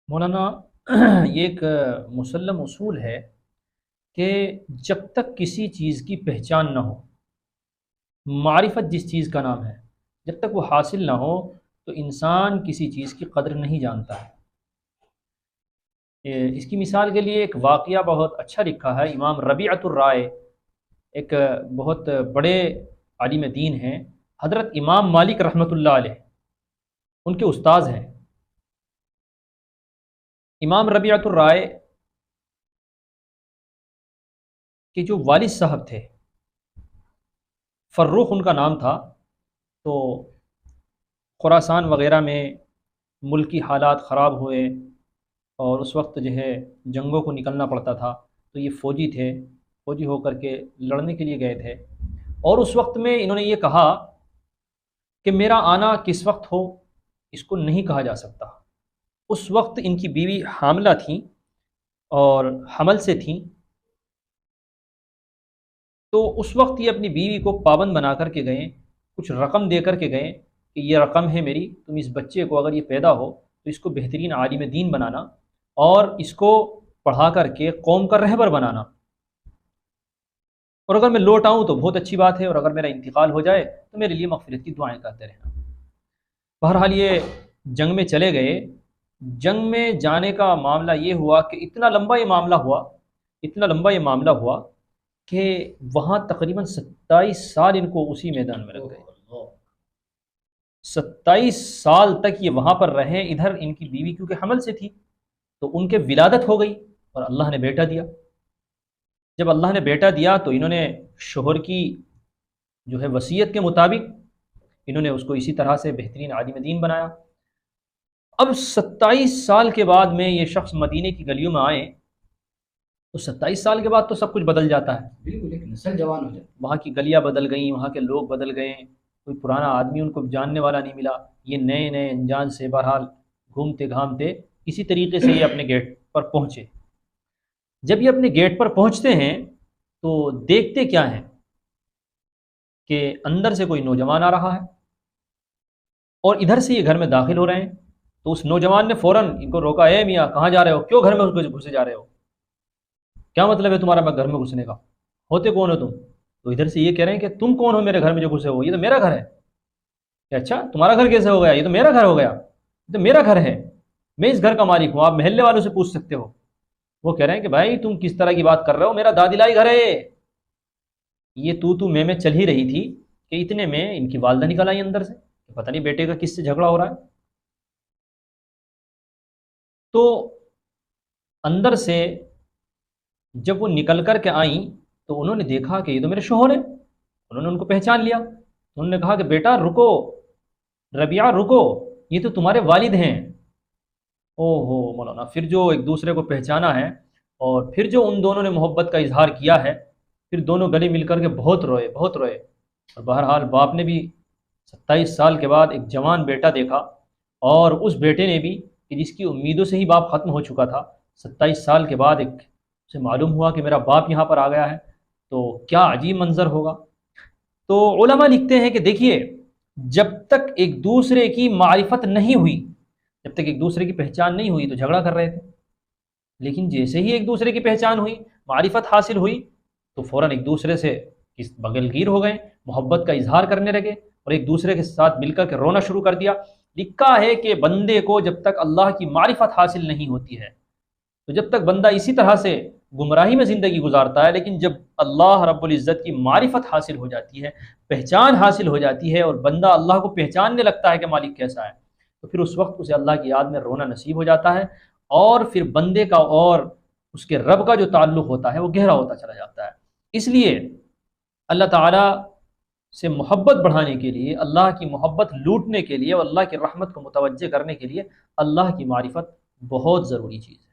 مولانا یہ ایک مسلم اصول ہے کہ جب تک کسی چیز کی پہچان نہ ہو، معرفت جس چیز کا نام ہے، جب تک وہ حاصل نہ ہو تو انسان کسی چیز کی قدر نہیں جانتا ہے۔ اس کی مثال کے لیے ایک واقعہ بہت اچھا لکھا ہے امام ربیعۃ الرائے، ایک بہت بڑے عالم دین ہیں، حضرت امام مالک رحمۃ اللہ علیہ ان کے استاذ ہیں۔ امام ربیعۃ الرائے کے جو والد صاحب تھے، فروخ ان کا نام تھا، تو خراسان وغیرہ میں ملکی حالات خراب ہوئے اور اس وقت جو ہے جنگوں کو نکلنا پڑتا تھا، تو یہ فوجی تھے، فوجی ہو کر کے لڑنے کے لیے گئے تھے، اور اس وقت میں انہوں نے یہ کہا کہ میرا آنا کس وقت ہو اس کو نہیں کہا جا سکتا۔ اس وقت ان کی بیوی حاملہ تھیں اور حمل سے تھیں، تو اس وقت یہ اپنی بیوی کو پابند بنا کر کے گئے، کچھ رقم دے کر کے گئے کہ یہ رقم ہے میری، تم اس بچے کو اگر یہ پیدا ہو تو اس کو بہترین عالم دین بنانا اور اس کو پڑھا کر کے قوم کا رہبر بنانا، اور اگر میں لوٹ آؤں تو بہت اچھی بات ہے، اور اگر میرا انتقال ہو جائے تو میرے لیے مغفرت کی دعائیں کرتے رہنا۔ بہرحال یہ جنگ میں چلے گئے۔ جنگ میں جانے کا معاملہ یہ ہوا کہ اتنا لمبا یہ معاملہ ہوا کہ وہاں تقریباً 27 سال ان کو اسی میدان میں لگ گئے۔ 27 سال تک یہ وہاں پر رہے۔ ادھر ان کی بیوی کیونکہ حمل سے تھی تو ان کے ولادت ہو گئی اور اللہ نے بیٹا دیا۔ جب اللہ نے بیٹا دیا تو انہوں نے شوہر کی جو ہے وصیت کے مطابق انہوں نے اس کو اسی طرح سے بہترین عالم دین بنایا۔ اب 27 سال کے بعد میں یہ شخص مدینے کی گلیوں میں آئے تو 27 سال کے بعد تو سب کچھ بدل جاتا ہے، بالکل ایک نسل جوان ہو جاتی، وہاں کی گلیاں بدل گئیں، وہاں کے لوگ بدل گئے، کوئی پرانا آدمی ان کو جاننے والا نہیں ملا، یہ نئے نئے انجان سے بہرحال گھومتے گھامتے اسی طریقے سے یہ اپنے گیٹ پر پہنچے۔ جب یہ اپنے گیٹ پر پہنچتے ہیں تو دیکھتے کیا ہیں کہ اندر سے کوئی نوجوان آ رہا ہے اور ادھر سے یہ گھر میں داخل ہو رہے ہیں، تو اس نوجوان نے فوراً ان کو روکا، اے میاں کہاں جا رہے ہو، کیوں گھر میں گھسے جا رہے ہو، کیا مطلب ہے تمہارا میں گھر میں گھسنے کا، ہوتے کون ہو تم؟ تو ادھر سے یہ کہہ رہے ہیں کہ تم کون ہو میرے گھر میں جو گھسے ہو، یہ تو میرا گھر ہے۔ کہ اچھا تمہارا گھر کیسے ہو گیا، یہ تو میرا گھر ہو گیا، یہ تو میرا گھر ہے، میں اس گھر کا مالک ہوں، آپ محلے والوں سے پوچھ سکتے ہو۔ وہ کہہ رہے ہیں کہ بھائی تم کس طرح کی بات کر رہے ہو، میرا دادلائی گھر ہے۔ یہ تو میں چل ہی رہی تھی کہ اتنے میں ان کی والدہ نکل آئی اندر سے، پتہ نہیں بیٹے کا کس سے جھگڑا ہو رہا ہے۔ تو اندر سے جب وہ نکل کر کے آئیں تو انہوں نے دیکھا کہ یہ تو میرے شوہر ہیں، انہوں نے ان کو پہچان لیا، انہوں نے کہا کہ بیٹا رکو، ربیعہ رکو، یہ تو تمہارے والد ہیں۔ او ہو مولانا، پھر جو ایک دوسرے کو پہچانا ہے اور پھر جو ان دونوں نے محبت کا اظہار کیا ہے، پھر دونوں گلے مل کر کے بہت روئے بہت روئے، اور بہرحال باپ نے بھی 27 سال کے بعد ایک جوان بیٹا دیکھا، اور اس بیٹے نے بھی کہ جس کی امیدوں سے ہی باپ ختم ہو چکا تھا، 27 سال کے بعد ایک اسے معلوم ہوا کہ میرا باپ یہاں پر آ گیا ہے، تو کیا عجیب منظر ہوگا۔ تو علماء لکھتے ہیں کہ دیکھیے، جب تک ایک دوسرے کی معرفت نہیں ہوئی، جب تک ایک دوسرے کی پہچان نہیں ہوئی تو جھگڑا کر رہے تھے، لیکن جیسے ہی ایک دوسرے کی پہچان ہوئی، معرفت حاصل ہوئی، تو فوراً ایک دوسرے سے بغل گیر ہو گئے، محبت کا اظہار کرنے لگے اور ایک دوسرے کے ساتھ مل کر کے رونا شروع کر دیا۔ لکھا ہے کہ بندے کو جب تک اللہ کی معرفت حاصل نہیں ہوتی ہے، تو جب تک بندہ اسی طرح سے گمراہی میں زندگی گزارتا ہے، لیکن جب اللہ رب العزت کی معرفت حاصل ہو جاتی ہے، پہچان حاصل ہو جاتی ہے، اور بندہ اللہ کو پہچاننے لگتا ہے کہ مالک کیسا ہے، تو پھر اس وقت اسے اللہ کی یاد میں رونا نصیب ہو جاتا ہے، اور پھر بندے کا اور اس کے رب کا جو تعلق ہوتا ہے وہ گہرا ہوتا چلا جاتا ہے۔ اس لیے اللہ تعالیٰ سے محبت بڑھانے کے لیے، اللہ کی محبت لوٹنے کے لیے اور اللہ کی رحمت کو متوجہ کرنے کے لیے اللہ کی معرفت بہت ضروری چیز ہے۔